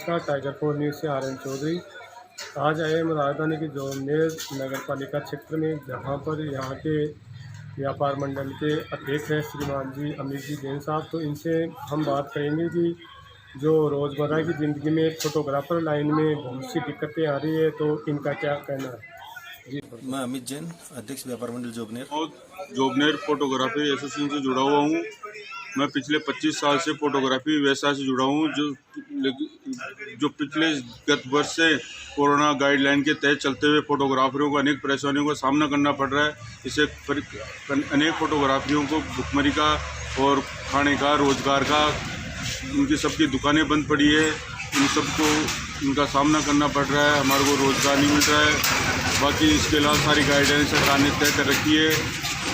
नमस्कार, tiger 4 news से are N Chaudhary. आज आए हम राजधानी के जोबनेर नगर पालिका क्षेत्र में, जहां पर यहाँ के व्यापार मंडल के अध्यक्ष हैं श्रीमान जी अमित जी जैन साहब। तो इनसे हम बात करेंगे कि जो रोज़मर्रा की ज़िंदगी में फ़ोटोग्राफ़र लाइन में बहुत सी दिक्कतें आ रही है, तो इनका क्या कहना है। जी, मैं अमित जैन, अध्यक्ष व्यापार मंडल जोबनेर और जोबनेर फोटोग्राफी एसोसिएशन से जुड़ा हुआ हूँ। मैं पिछले 25 साल से फोटोग्राफी व्यवसाय से जुड़ा हूँ, जो पिछले गत वर्ष से कोरोना गाइडलाइन के तहत चलते हुए फोटोग्राफरों को अनेक परेशानियों का सामना करना पड़ रहा है। इससे अनेक फोटोग्राफियों को भुखमरी का और खाने का, रोजगार का, उनकी सबकी दुकानें बंद पड़ी है। उन सबको उनका सामना करना पड़ रहा है। हमारे को रोज़गार नहीं मिल रहा है। बाकी इसके अलावा सारी गाइडेंस सरकार ने तय कर रखी है।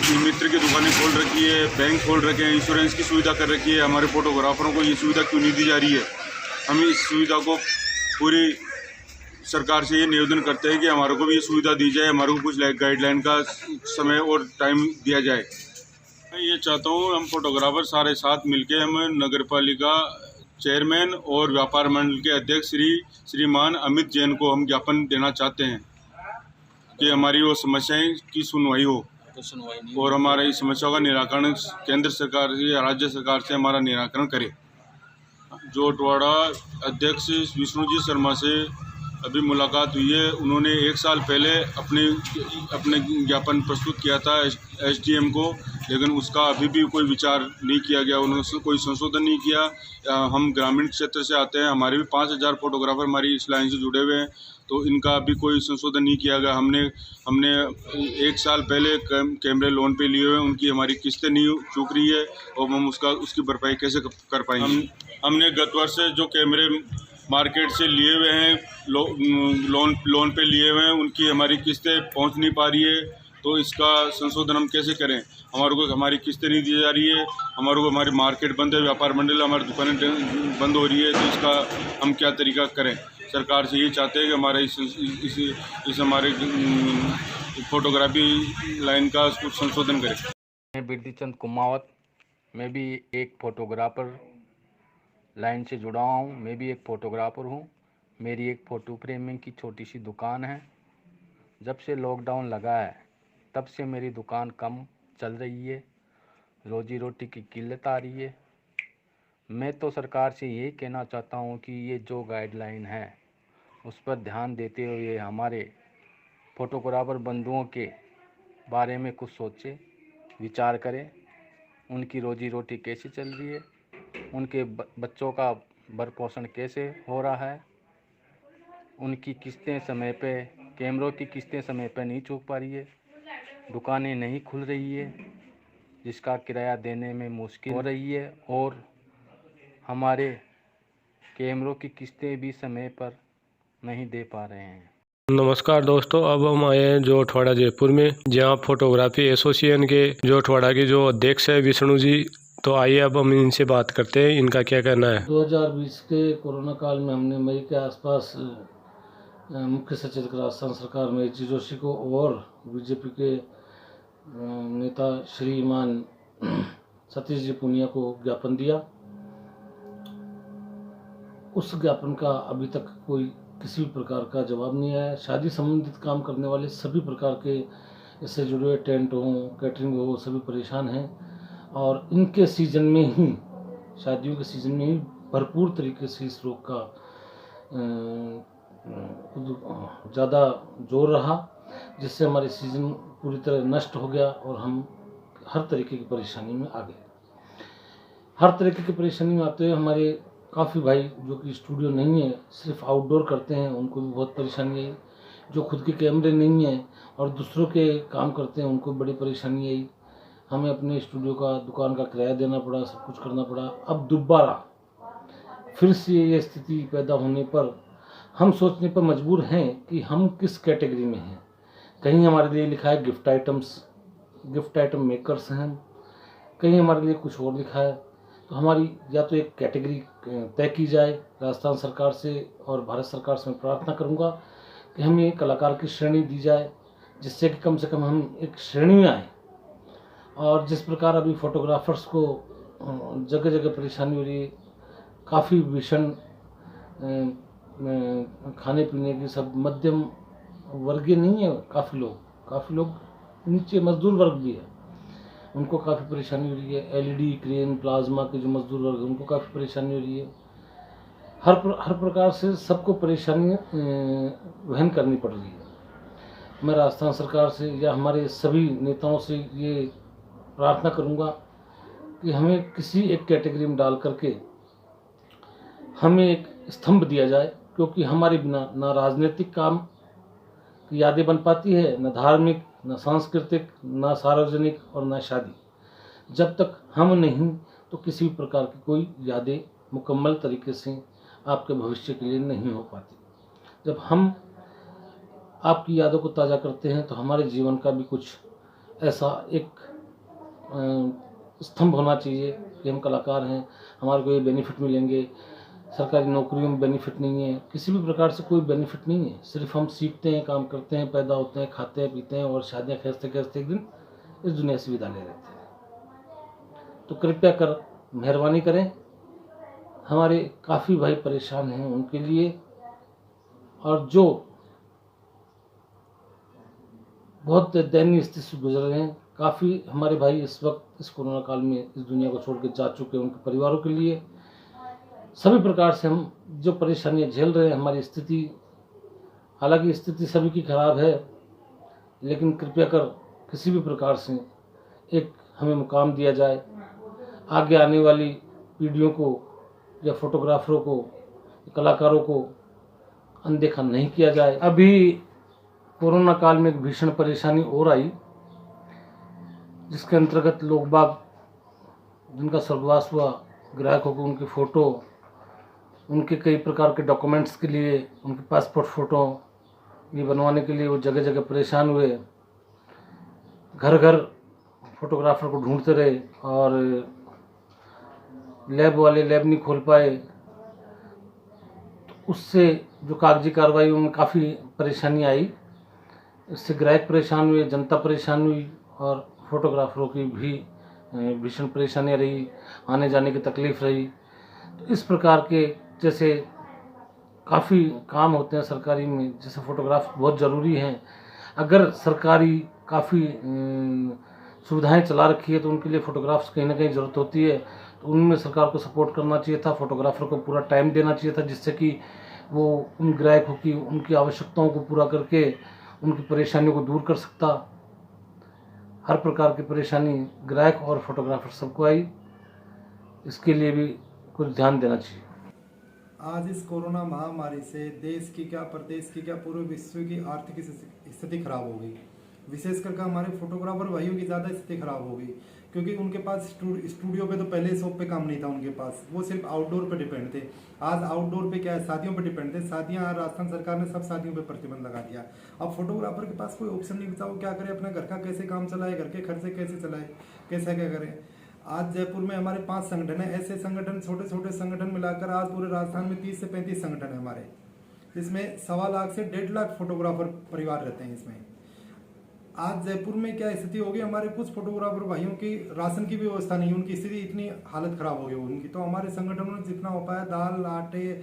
ई मित्र की दुकानें खोल रखी है, बैंक खोल रखे हैं, इंश्योरेंस की सुविधा कर रखी है। हमारे फोटोग्राफरों को ये सुविधा क्यों नहीं दी जा रही है? हम इस सुविधा को पूरी सरकार से ये निवेदन करते हैं कि हमारे को भी ये सुविधा दी जाए, हमारे को कुछ गाइडलाइन का समय और टाइम दिया जाए। मैं ये चाहता हूँ हम फोटोग्राफर सारे साथ मिलके हम नगर पालिका चेयरमैन और व्यापार मंडल के अध्यक्ष श्रीमान अमित जैन को हम ज्ञापन देना चाहते हैं कि हमारी वो समस्याएं की सुनवाई हो और हमारे इस समस्या का निराकरण केंद्र सरकार या राज्य सरकार से हमारा निराकरण करे। जोटवाड़ा अध्यक्ष विष्णु जी शर्मा से अभी मुलाकात हुई है। उन्होंने 1 साल पहले अपने ज्ञापन प्रस्तुत किया था एसडीएम को, लेकिन उसका अभी भी कोई विचार नहीं किया गया, उन्होंने कोई संशोधन नहीं किया। हम ग्रामीण क्षेत्र से आते हैं, हमारे भी 5000 फोटोग्राफर हमारी इस लाइन से जुड़े हुए हैं, तो इनका अभी कोई संशोधन नहीं किया गया। हमने 1 साल पहले कैमरे लोन पे लिए हुए हैं, उनकी हमारी किस्तें नहीं चूक रही है और हम उसकी भरपाई कैसे कर पाएंगे। हमने गत वर्ष जो कैमरे मार्केट से लिए हुए हैं, लोन पे लिए हुए हैं, उनकी हमारी किस्तें पहुंच नहीं पा रही है। तो इसका संशोधन हम कैसे करें? हमारे को हमारी किस्तें नहीं दी जा रही है, हमारे को हमारी मार्केट बंद है, व्यापार मंडल हमारी दुकानें बंद हो रही है। तो इसका हम क्या तरीका करें? सरकार से ये चाहते हैं कि हमारे इस हमारे फोटोग्राफी लाइन का कुछ संशोधन करें। मैं बिरदी चंद कुमावत, मैं भी एक फ़ोटोग्राफ़र लाइन से जुड़ा हूँ। मैं भी एक फ़ोटोग्राफ़र हूँ। मेरी एक फ़ोटो फ्रेमिंग की छोटी सी दुकान है। जब से लॉकडाउन लगा है तब से मेरी दुकान कम चल रही है, रोजी रोटी की किल्लत आ रही है। मैं तो सरकार से यही कहना चाहता हूँ कि ये जो गाइडलाइन है उस पर ध्यान देते हुए हमारे फ़ोटोग्राफ़र बंधुओं के बारे में कुछ सोचे, विचार करें। उनकी रोजी रोटी कैसे चल रही है, उनके बच्चों का भरण पोषण कैसे हो रहा है, उनकी किस्तें समय पे, कैमरों की किस्तें समय पे नहीं चूक पा रही है, दुकानें नहीं खुल रही है, जिसका किराया देने में मुश्किल हो रही है, और हमारे कैमरों की किस्तें भी समय पर नहीं दे पा रहे हैं। नमस्कार दोस्तों, अब हम आए हैं जोटवाड़ा जयपुर में, जहां फोटोग्राफी एसोसिएशन के जोटवाड़ा के जो अध्यक्ष है विष्णु जी। तो आइए अब हम इनसे बात करते हैं, इनका क्या कहना है। 2020 के कोरोना काल में हमने मई के आसपास मुख्य सचेतक राजस्थान सरकार में जी जोशी को और बीजेपी के नेता श्रीमान सतीश जी पुनिया को ज्ञापन दिया। उस ज्ञापन का अभी तक कोई किसी भी प्रकार का जवाब नहीं आया। शादी संबंधित काम करने वाले सभी प्रकार के इससे जुड़े हुए टेंट हों, कैटरिंग हो, सभी परेशान हैं, और इनके सीज़न में ही, शादियों के सीज़न में ही भरपूर तरीके से इस रोग का ज़्यादा जोर रहा, जिससे हमारी सीज़न पूरी तरह नष्ट हो गया और हम हर तरीके की परेशानी में आ गए। हर तरीके की परेशानी में आते हुए हमारे काफ़ी भाई जो कि स्टूडियो नहीं है, सिर्फ आउटडोर करते हैं, उनको भी बहुत परेशानी आई। जो खुद के कैमरे नहीं हैं और दूसरों के काम करते हैं, उनको बड़ी परेशानी आई। हमें अपने स्टूडियो का, दुकान का किराया देना पड़ा, सब कुछ करना पड़ा। अब दोबारा फिर से ये स्थिति पैदा होने पर हम सोचने पर मजबूर हैं कि हम किस कैटेगरी में हैं। कहीं हमारे लिए लिखा है गिफ्ट आइटम मेकर्स हैं, कहीं हमारे लिए कुछ और लिखा है। तो हमारी या तो एक कैटेगरी तय की जाए राजस्थान सरकार से, और भारत सरकार से मैं प्रार्थना करूंगा कि हमें एक कलाकार की श्रेणी दी जाए, जिससे कि कम से कम हम एक श्रेणी में आए। और जिस प्रकार अभी फोटोग्राफर्स को जगह जगह परेशानी हो रही है, काफ़ी भीषण खाने पीने की सब मध्यम वर्गीय नहीं है, काफ़ी लोग नीचे मजदूर वर्ग भी है, उनको काफ़ी परेशानी हो रही है। एलईडी, क्रेन, प्लाज्मा के जो मजदूर वर्ग हैं उनको काफ़ी परेशानी हो रही है। हर प्रकार से सबको परेशानी वहन करनी पड़ रही है। मैं राजस्थान सरकार से या हमारे सभी नेताओं से ये प्रार्थना करूंगा कि हमें किसी एक कैटेगरी में डाल करके हमें एक स्तंभ दिया जाए, क्योंकि हमारे बिना ना राजनीतिक काम की यादें बन पाती है, न धार्मिक, न सांस्कृतिक, न सार्वजनिक और न शादी। जब तक हम नहीं तो किसी भी प्रकार की कोई यादें मुकम्मल तरीके से आपके भविष्य के लिए नहीं हो पाती। जब हम आपकी यादों को ताज़ा करते हैं तो हमारे जीवन का भी कुछ ऐसा एक स्तंभ होना चाहिए कि हम कलाकार हैं, हमारे को ये बेनिफिट मिलेंगे। सरकारी नौकरियों में बेनिफिट नहीं है, किसी भी प्रकार से कोई बेनिफिट नहीं है। सिर्फ हम सीखते हैं, काम करते हैं, पैदा होते हैं, खाते हैं, पीते हैं और शादियाँ खींचते खींचते एक दिन इस दुनिया से विदा ले लेते हैं। तो कृपया कर मेहरबानी करें, हमारे काफ़ी भाई परेशान हैं उनके लिए, और जो बहुत दयनीय स्थिति से गुजर रहे हैं, काफ़ी हमारे भाई इस वक्त इस कोरोना काल में इस दुनिया को छोड़ के जा चुके हैं, उनके परिवारों के लिए सभी प्रकार से हम जो परेशानियां झेल रहे हैं, हमारी स्थिति, हालांकि स्थिति सभी की खराब है, लेकिन कृपया कर किसी भी प्रकार से एक हमें मुकाम दिया जाए। आगे आने वाली पीढ़ियों को या फोटोग्राफरों को, कलाकारों को अनदेखा नहीं किया जाए। अभी कोरोना काल में एक भीषण परेशानी और आई, जिसके अंतर्गत लोग बाग जिनका स्वर्गवास हुआ, ग्राहकों को उनकी फ़ोटो, उनके कई प्रकार के डॉक्यूमेंट्स के लिए, उनके पासपोर्ट फ़ोटो ये बनवाने के लिए वो जगह जगह परेशान हुए, घर घर फोटोग्राफर को ढूंढते रहे और लैब वाले लैब नहीं खोल पाए। तो उससे जो कागजी कार्रवाई में काफ़ी परेशानी आई, इससे ग्राहक परेशान हुए, जनता परेशान हुई और फोटोग्राफरों की भी भीषण परेशानियाँ रही, आने जाने की तकलीफ़ रही। तो इस प्रकार के जैसे काफ़ी काम होते हैं सरकारी में, जैसे फ़ोटोग्राफ बहुत ज़रूरी हैं। अगर सरकारी काफ़ी सुविधाएं चला रखी है तो उनके लिए फ़ोटोग्राफ्स कहीं ना कहीं ज़रूरत होती है, तो उनमें सरकार को सपोर्ट करना चाहिए था, फ़ोटोग्राफर को पूरा टाइम देना चाहिए था, जिससे कि वो उन ग्राहकों की उनकी आवश्यकताओं को पूरा करके उनकी परेशानियों को दूर कर सकता। हर प्रकार की परेशानी ग्राहक और फोटोग्राफर सबको आई, इसके लिए भी कुछ ध्यान देना चाहिए। आज इस कोरोना महामारी से देश की क्या, प्रदेश की क्या, पूरे विश्व की आर्थिक स्थिति खराब हो गई। विशेष करके हमारे फोटोग्राफर भाइयों की ज़्यादा स्थिति खराब हो गई, क्योंकि उनके पास स्टूडियो पे तो पहले शॉप पे काम नहीं था उनके पास, वो सिर्फ आउटडोर पे डिपेंड थे। आज आउटडोर पे क्या है, शादियों पे डिपेंड थे। शादियां, राजस्थान सरकार ने सब शादियों पे प्रतिबंध लगा दिया। अब फोटोग्राफर के पास कोई ऑप्शन नहीं बचा, वो क्या करे, अपने घर का कैसे काम चलाए, घर के खर्चे कैसे चलाए, कैसा क्या करें। आज जयपुर में हमारे 5 संगठन है, ऐसे संगठन, छोटे छोटे संगठन मिलाकर आज पूरे राजस्थान में 30 से 35 संगठन है हमारे, जिसमें 1.25 लाख से 1.5 लाख फोटोग्राफर परिवार रहते हैं इसमें। आज जयपुर में क्या स्थिति होगी, हमारे कुछ फोटोग्राफर भाइयों की राशन की भी व्यवस्था नहीं, उनकी स्थिति इतनी हालत खराब हो गई उनकी। तो हमारे संगठनों ने जितना हो पाया, दाल, आटे,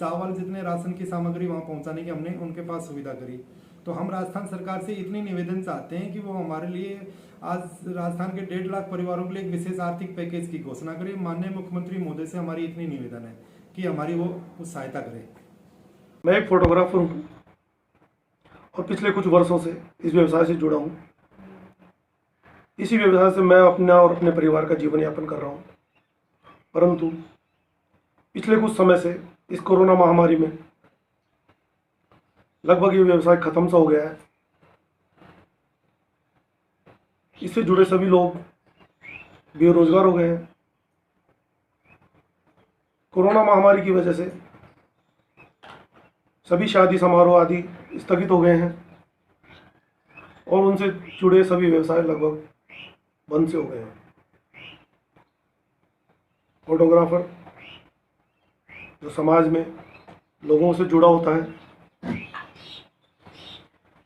चावल, जितने राशन की सामग्री वहाँ पहुँचाने की हमने उनके पास सुविधा करी। तो हम राजस्थान सरकार से इतनी निवेदन चाहते हैं कि वो हमारे लिए आज राजस्थान के 1.5 लाख परिवारों के लिए एक विशेष आर्थिक पैकेज की घोषणा करें। माननीय मुख्यमंत्री महोदय से हमारी इतनी निवेदन है कि हमारी वो कुछ सहायता करें। मैं एक फोटोग्राफर हूँ और पिछले कुछ वर्षों से इस व्यवसाय से जुड़ा हूँ। इसी व्यवसाय से मैं अपना और अपने परिवार का जीवन यापन कर रहा हूँ, परंतु पिछले कुछ समय से इस कोरोना महामारी में लगभग ये व्यवसाय खत्म सा हो गया है। इससे जुड़े सभी लोग बेरोजगार हो गए हैं। कोरोना महामारी की वजह से सभी शादी समारोह आदि स्थगित हो गए हैं और उनसे जुड़े सभी व्यवसाय लगभग बंद से हो गए हैं। फोटोग्राफर जो समाज में लोगों से जुड़ा होता है,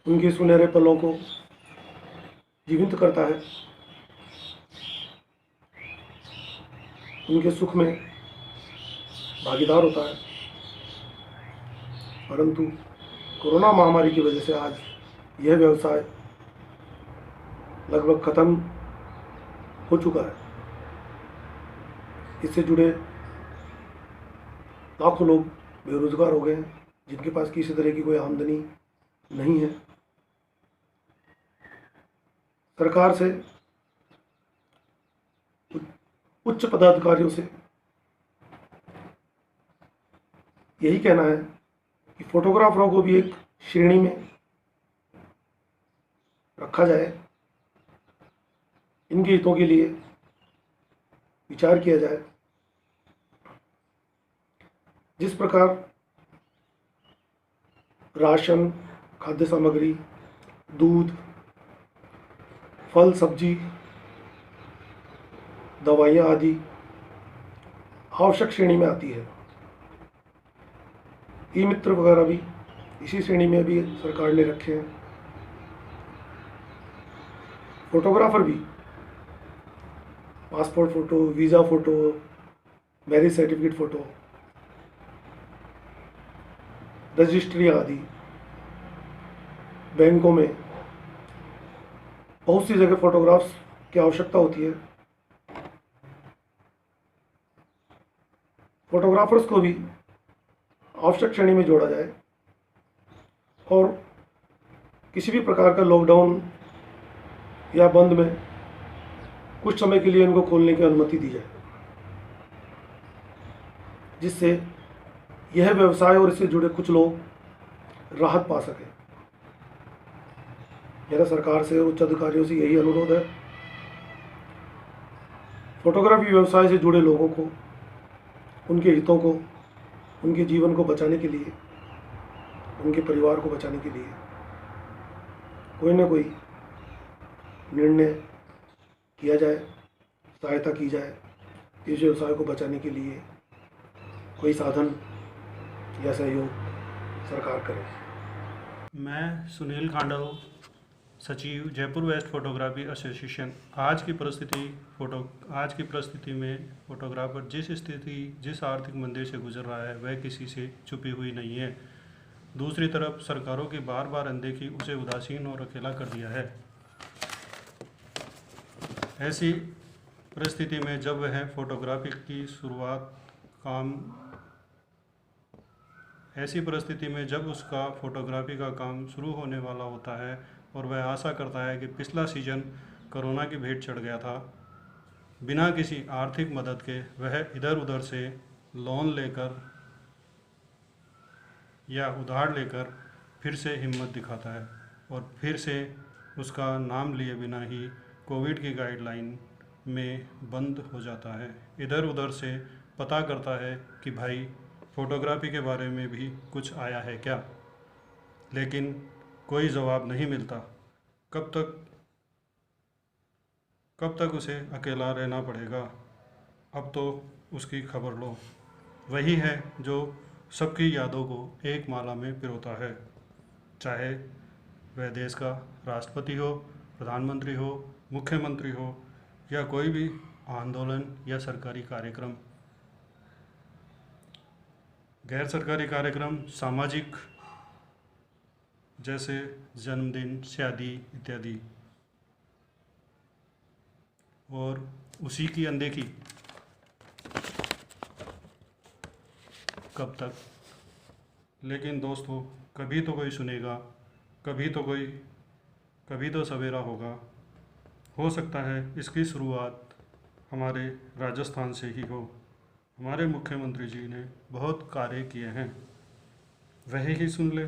उनके सुनहरे पलों को जीवित करता है, उनके सुख में भागीदार होता है। परंतु कोरोना महामारी की वजह से आज यह व्यवसाय लगभग खत्म हो चुका है। इससे जुड़े लाखों लोग बेरोजगार हो गए हैं, जिनके पास किसी तरह की कोई आमदनी नहीं है। सरकार से, उच्च पदाधिकारियों से यही कहना है कि फोटोग्राफरों को भी एक श्रेणी में रखा जाए, इनके हितों के लिए विचार किया जाए। जिस प्रकार राशन, खाद्य सामग्री, दूध, फल सब्जी, दवाइयाँ आदि आवश्यक श्रेणी में आती है, ई मित्र वगैरह भी इसी श्रेणी में भी सरकार ने रखे हैं। फोटोग्राफर भी passport photo, visa photo, marriage certificate photo, registry आदि बैंकों में बहुत सी जगह फ़ोटोग्राफ्स की आवश्यकता होती है। फोटोग्राफर्स को भी आवश्यक श्रेणी में जोड़ा जाए और किसी भी प्रकार का लॉकडाउन या बंद में कुछ समय के लिए इनको खोलने की अनुमति दी जाए, जिससे यह व्यवसाय और इससे जुड़े कुछ लोग राहत पा सकें। मेरा सरकार से और उच्च अधिकारियों से यही अनुरोध है, फोटोग्राफी व्यवसाय से जुड़े लोगों को, उनके हितों को, उनके जीवन को बचाने के लिए, उनके परिवार को बचाने के लिए कोई ना कोई निर्णय किया जाए, सहायता की जाए। इस व्यवसाय को बचाने के लिए कोई साधन या सहयोग सरकार करे। मैं सुनील खांडव, सचिव जयपुर वेस्ट फोटोग्राफी एसोसिएशन। आज की परिस्थिति में फोटोग्राफर जिस आर्थिक मंदी से गुजर रहा है वह किसी से छुपी हुई नहीं है। दूसरी तरफ सरकारों की बार बार अनदेखी उसे उदासीन और अकेला कर दिया है। ऐसी परिस्थिति में जब वह फोटोग्राफी की उसका फोटोग्राफी का काम शुरू होने वाला होता है और वह आशा करता है कि पिछला सीजन कोरोना की भेंट चढ़ गया था, बिना किसी आर्थिक मदद के वह इधर उधर से लोन लेकर या उधार लेकर फिर से हिम्मत दिखाता है और फिर से उसका नाम लिए बिना ही कोविड की गाइडलाइन में बंद हो जाता है। इधर उधर से पता करता है कि भाई फ़ोटोग्राफी के बारे में भी कुछ आया है क्या, लेकिन कोई जवाब नहीं मिलता। कब तक उसे अकेला रहना पड़ेगा। अब तो उसकी खबर लो। वही है जो सबकी यादों को एक माला में पिरोता है, चाहे वह देश का राष्ट्रपति हो, प्रधानमंत्री हो, मुख्यमंत्री हो या कोई भी आंदोलन या सरकारी कार्यक्रम। गैर सरकारी कार्यक्रम सामाजिक, जैसे जन्मदिन, शादी इत्यादि, और उसी की अनदेखी कब तक। लेकिन दोस्तों, कभी तो कोई सुनेगा, कभी तो सवेरा होगा। हो सकता है इसकी शुरुआत हमारे राजस्थान से ही हो। हमारे मुख्यमंत्री जी ने बहुत कार्य किए हैं, वह ही सुन ले।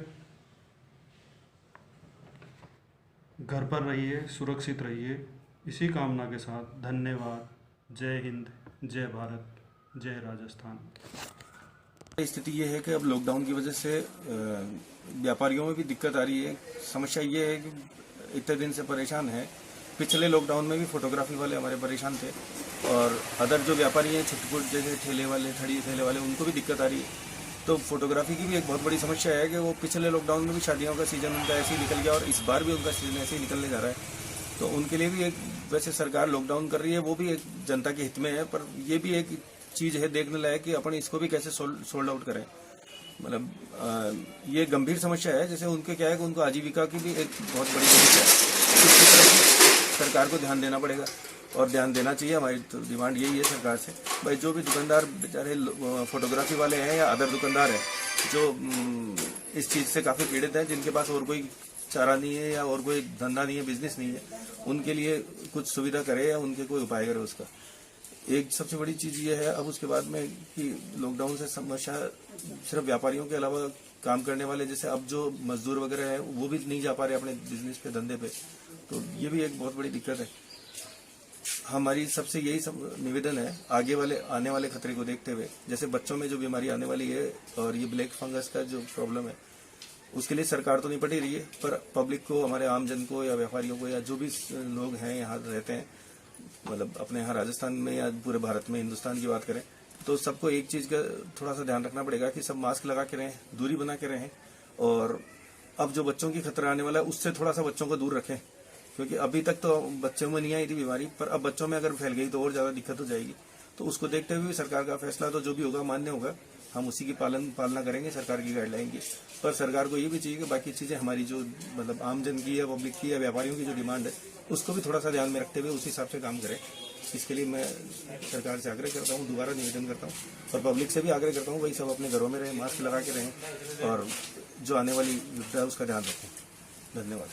घर पर रहिए, सुरक्षित रहिए, इसी कामना के साथ धन्यवाद। जय हिंद, जय भारत, जय राजस्थान। स्थिति ये है कि अब लॉकडाउन की वजह से व्यापारियों में भी दिक्कत आ रही है। समस्या ये है कि इतने दिन से परेशान है। पिछले लॉकडाउन में भी फोटोग्राफी वाले हमारे परेशान थे और अदर जो व्यापारी हैं, छुटपुट जैसे ठेले वाले, थड़ी ठेले वाले, उनको भी दिक्कत आ रही है। तो फोटोग्राफी की भी एक बहुत बड़ी समस्या है कि वो पिछले लॉकडाउन में भी शादियों का सीज़न उनका ऐसे ही निकल गया और इस बार भी उनका सीज़न ऐसे ही निकलने जा रहा है। तो उनके लिए भी एक, वैसे सरकार लॉकडाउन कर रही है, वो भी एक जनता के हित में है, पर ये भी एक चीज़ है देखने लायक कि अपन इसको भी कैसे सोल्ड आउट करें। मतलब ये गंभीर समस्या है। जैसे उनके क्या है कि उनको आजीविका की भी एक बहुत बड़ी समस्या है। इसकी तरफ सरकार को ध्यान देना पड़ेगा और ध्यान देना चाहिए। हमारी तो डिमांड यही है सरकार से, भाई जो भी दुकानदार बेचारे फोटोग्राफी वाले हैं या अदर दुकानदार हैं जो इस चीज़ से काफ़ी पीड़ित हैं, जिनके पास और कोई चारा नहीं है या और कोई धंधा नहीं है, बिजनेस नहीं है, उनके लिए कुछ सुविधा करे या उनके कोई उपाय करे उसका। एक सबसे बड़ी चीज़ ये है अब उसके बाद में कि लॉकडाउन से समस्या सिर्फ व्यापारियों के अलावा काम करने वाले, जैसे अब जो मजदूर वगैरह हैं वो भी नहीं जा पा रहे अपने बिजनेस पे, धंधे पे, तो ये भी एक बहुत बड़ी दिक्कत है। हमारी सबसे यही निवेदन है आगे वाले आने वाले खतरे को देखते हुए, जैसे बच्चों में जो बीमारी आने वाली है और ये ब्लैक फंगस का जो प्रॉब्लम है, उसके लिए सरकार तो निपट ही रही है, पर पब्लिक को, हमारे आमजन को या व्यापारियों को या जो भी लोग हैं यहाँ रहते हैं, मतलब अपने यहाँ राजस्थान में या पूरे भारत में, हिंदुस्तान की बात करें तो सबको एक चीज़ का थोड़ा सा ध्यान रखना पड़ेगा कि सब मास्क लगा के रहें, दूरी बना के रहें, और अब जो बच्चों की खतरा आने वाला है उससे थोड़ा सा बच्चों को दूर रखें, क्योंकि अभी तक तो बच्चों में नहीं आई थी बीमारी, पर अब बच्चों में अगर फैल गई तो और ज़्यादा दिक्कत हो जाएगी। तो उसको देखते हुए सरकार का फैसला तो जो भी होगा मान्य होगा, हम उसी की पालना करेंगे, सरकार की गाइडलाइन की। पर सरकार को ये भी चाहिए कि बाकी चीज़ें हमारी जो मतलब आमजन की या पब्लिक की या व्यापारियों की जो डिमांड है उसको भी थोड़ा सा ध्यान में रखते हुए उस हिसाब से काम करें। इसके लिए मैं सरकार से आग्रह करता हूँ, दोबारा निवेदन करता हूँ, और पब्लिक से भी आग्रह करता हूँ भाई सब अपने घरों में रहें, मास्क लगा के रहें और जो आने वाली विपदा है उसका ध्यान रखें। धन्यवाद।